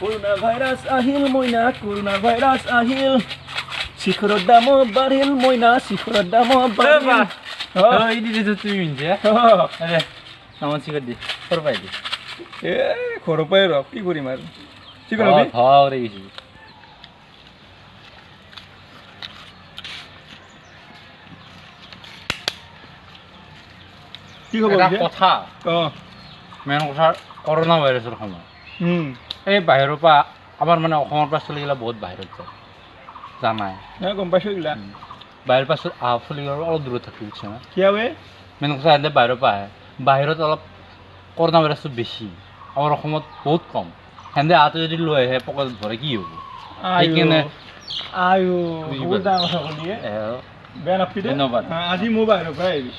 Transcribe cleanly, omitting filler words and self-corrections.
Corona virus ahil moina, corona virus ahil. Sikhrot damo baril moina, sikhrot damo baril. এই দিদি তো তুমি মিনছে আরে আমার সিগারেট দি করবাই দি এ খরপাই রক কি করি মার ঠিক হবে হাও রে গেছি কি খবর এটা কথা ও মেন কথা করোনা ভাইরাসের সময় এই বাহিৰৰ পৰা আমাৰ মানে অসমৰ পৰা চলি গেলা বহুত বাহিৰত যায় জানাই হ্যাঁ গম পাইছো গিলা বাহিৰৰ পৰা চলি গেলা অলপ দূৰত থাকি উঠছে না কি হবে মেন কথা এনে বাহিৰৰ পৰা আহে বাহিৰত অলপ কৰোনা ভাইৰাসটো বেছি আমাৰ অসমত বহুত কম হেন্দে আতে যদি লৈ আহে পকেটত ভৰে কি হ'ব সেইকাৰণে আয়ো বহুত ডাঙৰ কথা ক'লি বেয়া নাপাবি ধন্যবাদ আজি মোৰ বাহিৰৰ পৰা আহিবি